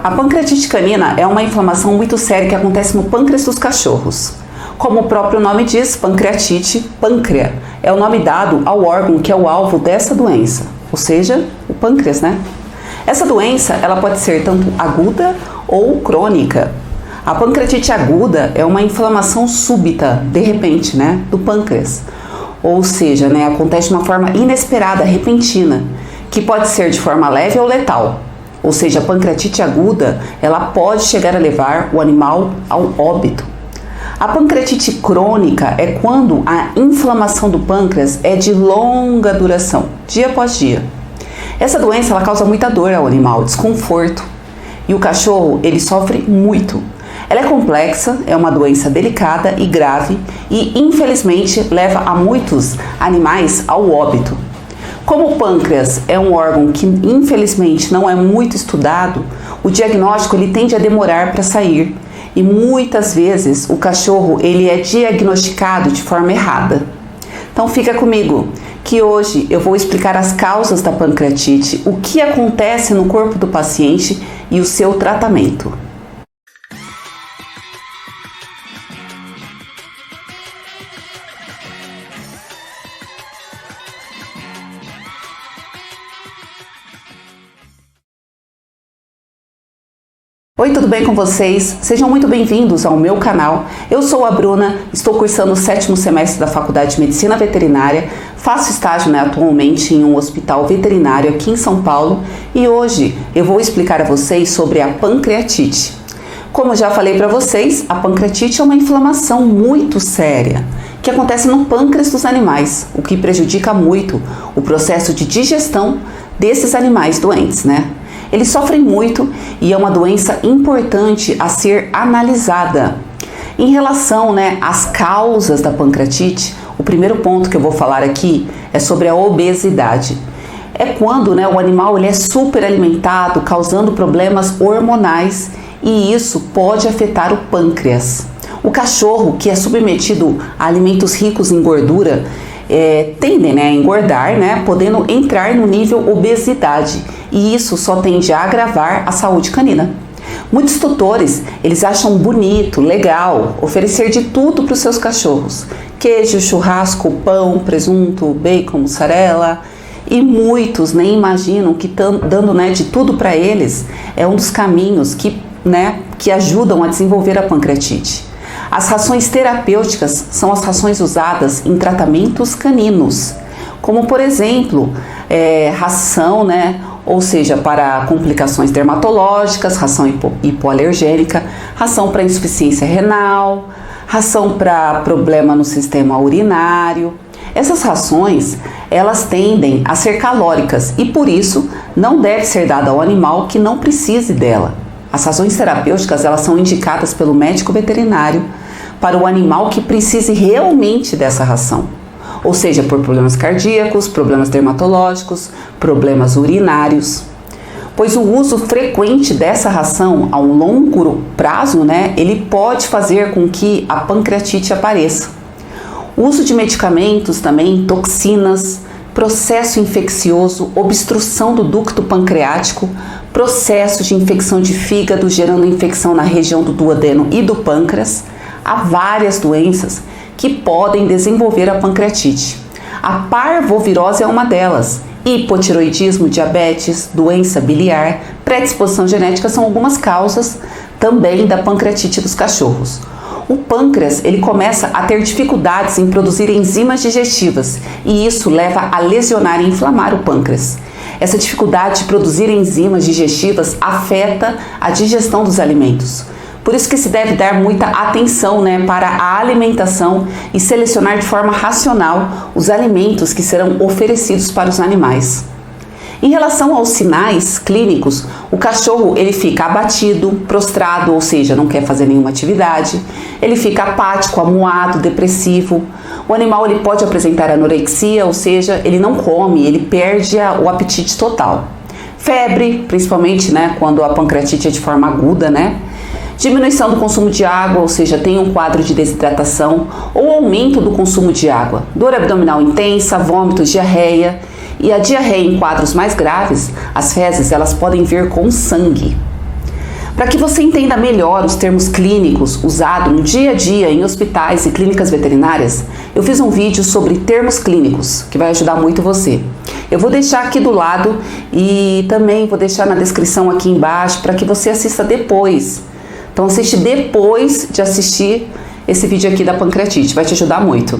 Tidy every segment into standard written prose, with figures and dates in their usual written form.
A pancreatite canina é uma inflamação muito séria que acontece no pâncreas dos cachorros. Como o próprio nome diz, pancreatite, pâncreas, é o nome dado ao órgão que é o alvo dessa doença, ou seja, o pâncreas, né? Essa doença, ela pode ser tanto aguda ou crônica. A pancreatite aguda é uma inflamação súbita, de repente, né, do pâncreas. Ou seja, né, acontece de uma forma inesperada, repentina, que pode ser de forma leve ou letal. Ou seja, a pancreatite aguda, ela pode chegar a levar o animal ao óbito. A pancreatite crônica é quando a inflamação do pâncreas é de longa duração, dia após dia. Essa doença, ela causa muita dor ao animal, desconforto. E o cachorro, ele sofre muito. Ela é complexa, é uma doença delicada e grave e, infelizmente, leva a muitos animais ao óbito. Como o pâncreas é um órgão que, infelizmente, não é muito estudado, o diagnóstico ele tende a demorar para sair e muitas vezes o cachorro ele é diagnosticado de forma errada. Então fica comigo, que hoje eu vou explicar as causas da pancreatite, o que acontece no corpo do paciente e o seu tratamento. Oi, tudo bem com vocês? Sejam muito bem-vindos ao meu canal. Eu sou a Bruna, estou cursando o 7º semestre da Faculdade de Medicina Veterinária, faço estágio atualmente em um hospital veterinário aqui em São Paulo e hoje eu vou explicar a vocês sobre a pancreatite. Como já falei para vocês, a pancreatite é uma inflamação muito séria que acontece no pâncreas dos animais, o que prejudica muito o processo de digestão desses animais doentes, né? Eles sofrem muito e é uma doença importante a ser analisada. Em relação, às causas da pancreatite, o primeiro ponto que eu vou falar aqui é sobre a obesidade. É quando o animal ele é superalimentado, causando problemas hormonais e isso pode afetar o pâncreas. O cachorro que é submetido a alimentos ricos em gordura tendem a engordar, podendo entrar no nível obesidade e isso só tende a agravar a saúde canina. Muitos tutores, eles acham bonito, legal, oferecer de tudo para os seus cachorros. Queijo, churrasco, pão, presunto, bacon, mussarela e muitos nem imaginam que dando de tudo para eles é um dos caminhos que ajudam a desenvolver a pancreatite. As rações terapêuticas são as rações usadas em tratamentos caninos, como por exemplo, ração, ou seja, para complicações dermatológicas, ração hipoalergênica, ração para insuficiência renal, ração para problema no sistema urinário. Essas rações, elas tendem a ser calóricas e por isso não deve ser dada ao animal que não precise dela. As rações terapêuticas, elas são indicadas pelo médico veterinário para o animal que precise realmente dessa ração. Ou seja, por problemas cardíacos, problemas dermatológicos, problemas urinários. Pois o uso frequente dessa ração a um longo prazo, ele pode fazer com que a pancreatite apareça. O uso de medicamentos também, toxinas, processo infeccioso, obstrução do ducto pancreático, processo de infecção de fígado, gerando infecção na região do duodeno e do pâncreas. Há várias doenças que podem desenvolver a pancreatite. A parvovirose é uma delas. Hipotiroidismo, diabetes, doença biliar, predisposição genética são algumas causas também da pancreatite dos cachorros. O pâncreas ele começa a ter dificuldades em produzir enzimas digestivas e isso leva a lesionar e inflamar o pâncreas. Essa dificuldade de produzir enzimas digestivas afeta a digestão dos alimentos. Por isso que se deve dar muita atenção para a alimentação e selecionar de forma racional os alimentos que serão oferecidos para os animais. Em relação aos sinais clínicos, o cachorro ele fica abatido, prostrado, ou seja, não quer fazer nenhuma atividade, ele fica apático, amuado, depressivo. O animal ele pode apresentar anorexia, ou seja, ele não come, ele perde o apetite total. Febre, principalmente quando a pancreatite é de forma aguda, Diminuição do consumo de água, ou seja, tem um quadro de desidratação ou aumento do consumo de água. Dor abdominal intensa, vômitos, diarreia. E a diarreia em quadros mais graves, as fezes elas podem vir com sangue. Para que você entenda melhor os termos clínicos usados no dia a dia em hospitais e clínicas veterinárias, eu fiz um vídeo sobre termos clínicos, que vai ajudar muito você. Eu vou deixar aqui do lado e também vou deixar na descrição aqui embaixo para que você assista depois. Então assiste depois de assistir esse vídeo aqui da pancreatite, vai te ajudar muito.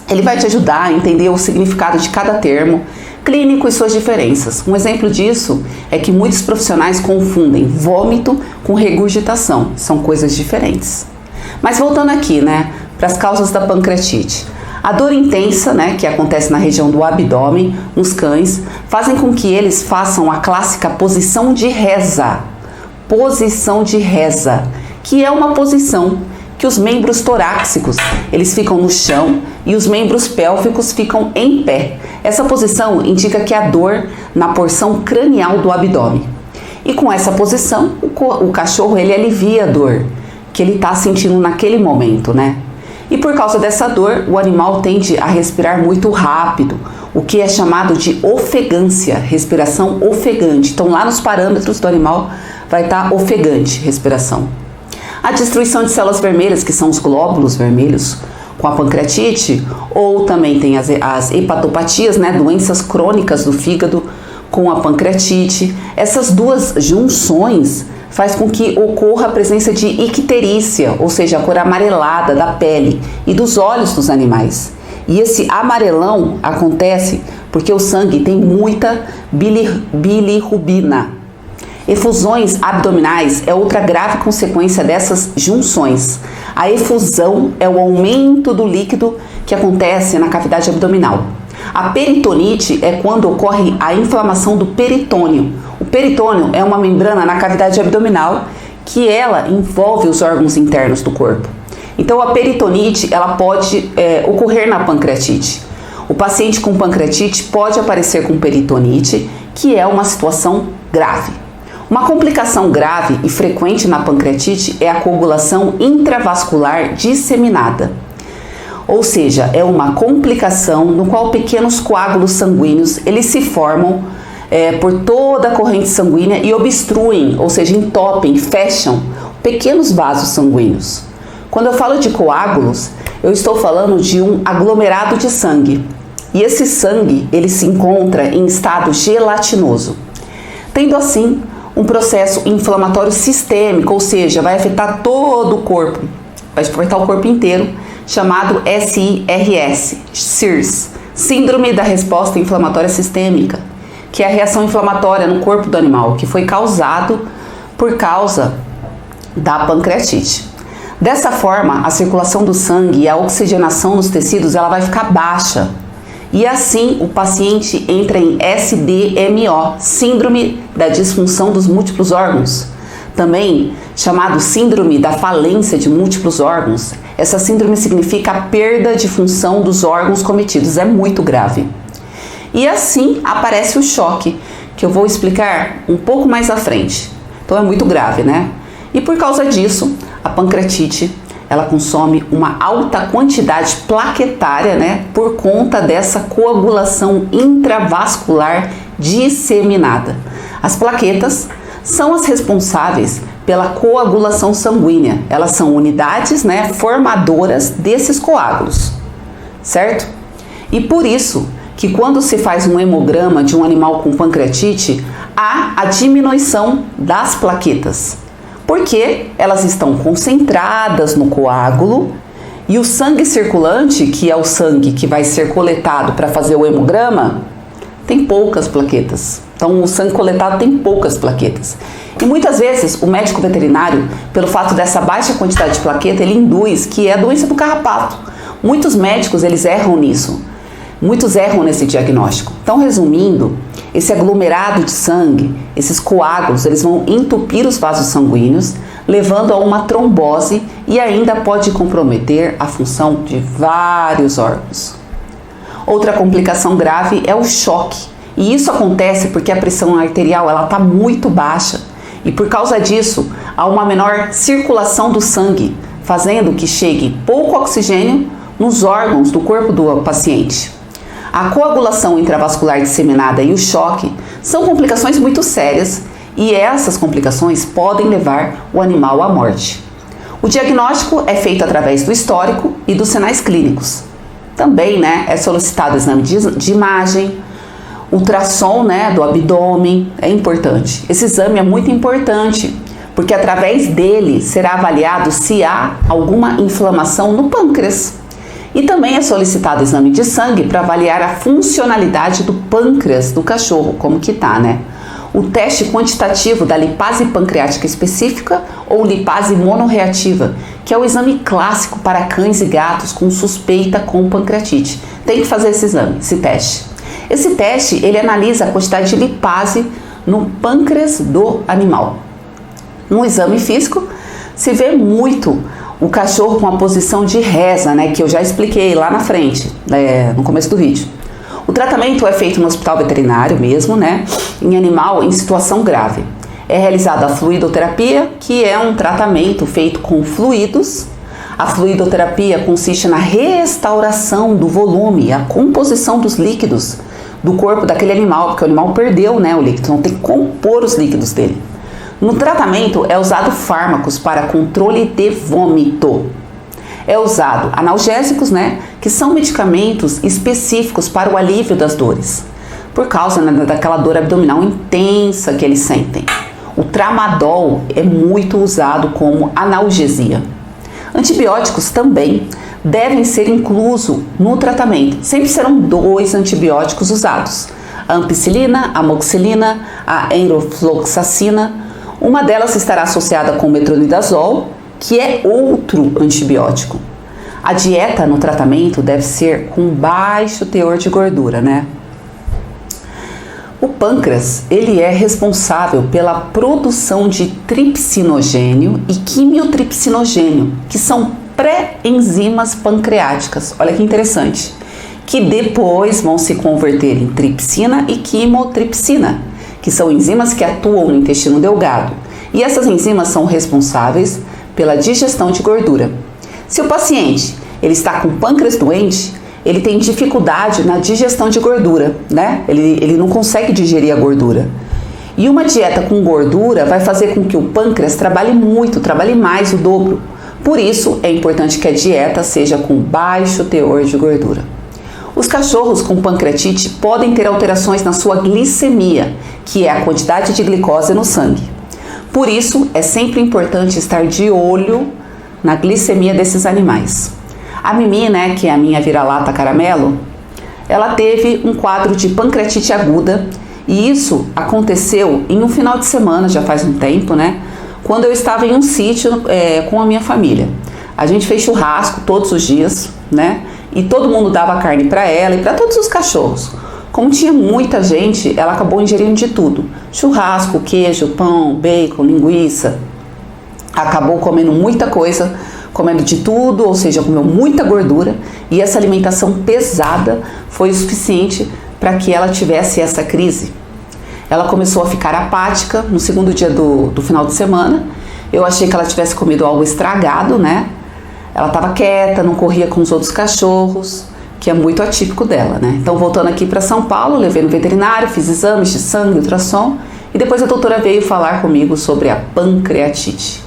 Ele vai te ajudar a entender o significado de cada termo clínico e suas diferenças. Um exemplo disso é que muitos profissionais confundem vômito com regurgitação, são coisas diferentes. Mas voltando aqui, para as causas da pancreatite. A dor intensa, que acontece na região do abdômen, nos cães, fazem com que eles façam a clássica posição de reza. Posição de reza, que é uma posição que os membros torácicos, eles ficam no chão e os membros pélvicos ficam em pé. Essa posição indica que há dor na porção cranial do abdômen. E com essa posição, o cachorro ele alivia a dor que ele está sentindo naquele momento, E por causa dessa dor, o animal tende a respirar muito rápido, o que é chamado de ofegância, respiração ofegante. Então lá nos parâmetros do animal vai estar ofegante, respiração. A destruição de células vermelhas, que são os glóbulos vermelhos, com a pancreatite, ou também tem as hepatopatias, doenças crônicas do fígado com a pancreatite. Essas duas junções faz com que ocorra a presença de icterícia, ou seja, a cor amarelada da pele e dos olhos dos animais. E esse amarelão acontece porque o sangue tem muita bilirrubina. Efusões abdominais é outra grave consequência dessas junções. A efusão é o aumento do líquido que acontece na cavidade abdominal. A peritonite é quando ocorre a inflamação do peritônio. O peritônio é uma membrana na cavidade abdominal que ela envolve os órgãos internos do corpo. Então a peritonite ela pode ocorrer na pancreatite. O paciente com pancreatite pode aparecer com peritonite, que é uma situação grave. Uma complicação grave e frequente na pancreatite é a coagulação intravascular disseminada. Ou seja, é uma complicação no qual pequenos coágulos sanguíneos eles se formam por toda a corrente sanguínea e obstruem, ou seja, entopem, fecham pequenos vasos sanguíneos. Quando eu falo de coágulos, eu estou falando de um aglomerado de sangue. E esse sangue ele se encontra em estado gelatinoso, tendo assim um processo inflamatório sistêmico, ou seja, vai afetar todo o corpo, vai afetar o corpo inteiro, chamado SIRS, Síndrome da Resposta Inflamatória Sistêmica, que é a reação inflamatória no corpo do animal, que foi causado por causa da pancreatite. Dessa forma, a circulação do sangue e a oxigenação nos tecidos ela vai ficar baixa. E assim o paciente entra em SDMO, Síndrome da Disfunção dos Múltiplos Órgãos, também chamado Síndrome da Falência de Múltiplos Órgãos. Essa síndrome significa a perda de função dos órgãos cometidos, é muito grave. E assim aparece o choque, que eu vou explicar um pouco mais à frente. Então é muito grave, E por causa disso, a pancreatite ela consome uma alta quantidade plaquetária, por conta dessa coagulação intravascular disseminada. As plaquetas são as responsáveis pela coagulação sanguínea. Elas são unidades, formadoras desses coágulos, certo? E por isso que quando se faz um hemograma de um animal com pancreatite, há a diminuição das plaquetas, porque elas estão concentradas no coágulo e o sangue circulante, que é o sangue que vai ser coletado para fazer o hemograma, tem poucas plaquetas. Então o sangue coletado tem poucas plaquetas. E muitas vezes o médico veterinário, pelo fato dessa baixa quantidade de plaqueta, ele induz que é a doença do carrapato. Muitos médicos eles erram nisso. Muitos erram nesse diagnóstico. Então, resumindo, esse aglomerado de sangue, esses coágulos, eles vão entupir os vasos sanguíneos, levando a uma trombose e ainda pode comprometer a função de vários órgãos. Outra complicação grave é o choque. E isso acontece porque a pressão arterial está muito baixa. E por causa disso, há uma menor circulação do sangue, fazendo que chegue pouco oxigênio nos órgãos do corpo do paciente. A coagulação intravascular disseminada e o choque são complicações muito sérias e essas complicações podem levar o animal à morte. O diagnóstico é feito através do histórico e dos sinais clínicos. Também, é solicitado exame de imagem, ultrassom, do abdômen, é importante. Esse exame é muito importante, porque através dele será avaliado se há alguma inflamação no pâncreas. E também é solicitado exame de sangue para avaliar a funcionalidade do pâncreas do cachorro, como que tá, O teste quantitativo da lipase pancreática específica ou lipase monorreativa, que é o exame clássico para cães e gatos com suspeita com pancreatite. Tem que fazer esse exame, esse teste. Esse teste, ele analisa a quantidade de lipase no pâncreas do animal. No exame físico, se vê muito o cachorro com a posição de reza, que eu já expliquei lá na frente, no começo do vídeo. O tratamento é feito no hospital veterinário mesmo, em animal em situação grave. É realizada a fluidoterapia, que é um tratamento feito com fluidos. A fluidoterapia consiste na restauração do volume, a composição dos líquidos do corpo daquele animal, porque o animal perdeu, o líquido, então tem que compor os líquidos dele. No tratamento é usado fármacos para controle de vômito. É usado analgésicos, que são medicamentos específicos para o alívio das dores, por causa daquela dor abdominal intensa que eles sentem. O tramadol é muito usado como analgesia. Antibióticos também devem ser inclusos no tratamento. Sempre serão 2 antibióticos usados: a ampicilina, a amoxicilina, a enrofloxacina. Uma delas estará associada com o metronidazol, que é outro antibiótico. A dieta no tratamento deve ser com baixo teor de gordura, O pâncreas, ele é responsável pela produção de tripsinogênio e quimiotripsinogênio, que são pré-enzimas pancreáticas. Olha que interessante. Que depois vão se converter em tripsina e quimotripsina, que são enzimas que atuam no intestino delgado. E essas enzimas são responsáveis pela digestão de gordura. Se o paciente ele está com pâncreas doente, ele tem dificuldade na digestão de gordura, Ele não consegue digerir a gordura. E uma dieta com gordura vai fazer com que o pâncreas trabalhe mais, o dobro. Por isso, é importante que a dieta seja com baixo teor de gordura. Os cachorros com pancreatite podem ter alterações na sua glicemia, que é a quantidade de glicose no sangue. Por isso, é sempre importante estar de olho na glicemia desses animais. A Mimi, que é a minha vira-lata caramelo, ela teve um quadro de pancreatite aguda, e isso aconteceu em um final de semana, já faz um tempo, quando eu estava em um sítio com a minha família. A gente fez churrasco todos os dias, e todo mundo dava carne para ela e para todos os cachorros. Como tinha muita gente, ela acabou ingerindo de tudo: churrasco, queijo, pão, bacon, linguiça. Acabou comendo muita coisa, comendo de tudo, ou seja, comeu muita gordura, e essa alimentação pesada foi o suficiente para que ela tivesse essa crise. Ela começou a ficar apática no segundo dia do final de semana. Eu achei que ela tivesse comido algo estragado, Ela estava quieta, não corria com os outros cachorros, que é muito atípico dela, Então, voltando aqui para São Paulo, levei no veterinário, fiz exames de sangue, ultrassom, e depois a doutora veio falar comigo sobre a pancreatite.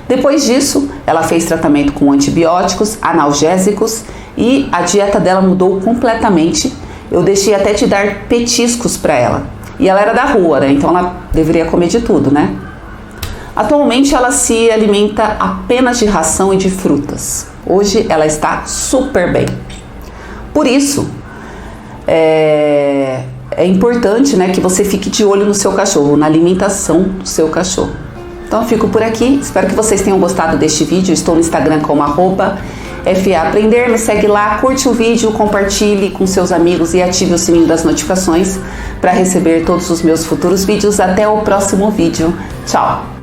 Depois disso, ela fez tratamento com antibióticos, analgésicos, e a dieta dela mudou completamente. Eu deixei até de dar petiscos para ela. E ela era da rua, então ela deveria comer de tudo, Atualmente ela se alimenta apenas de ração e de frutas. Hoje ela está super bem. Por isso, é importante que você fique de olho no seu cachorro, na alimentação do seu cachorro. Então eu fico por aqui, espero que vocês tenham gostado deste vídeo. Estou no Instagram como @FAAprender, me segue lá, curte o vídeo, compartilhe com seus amigos e ative o sininho das notificações para receber todos os meus futuros vídeos. Até o próximo vídeo. Tchau!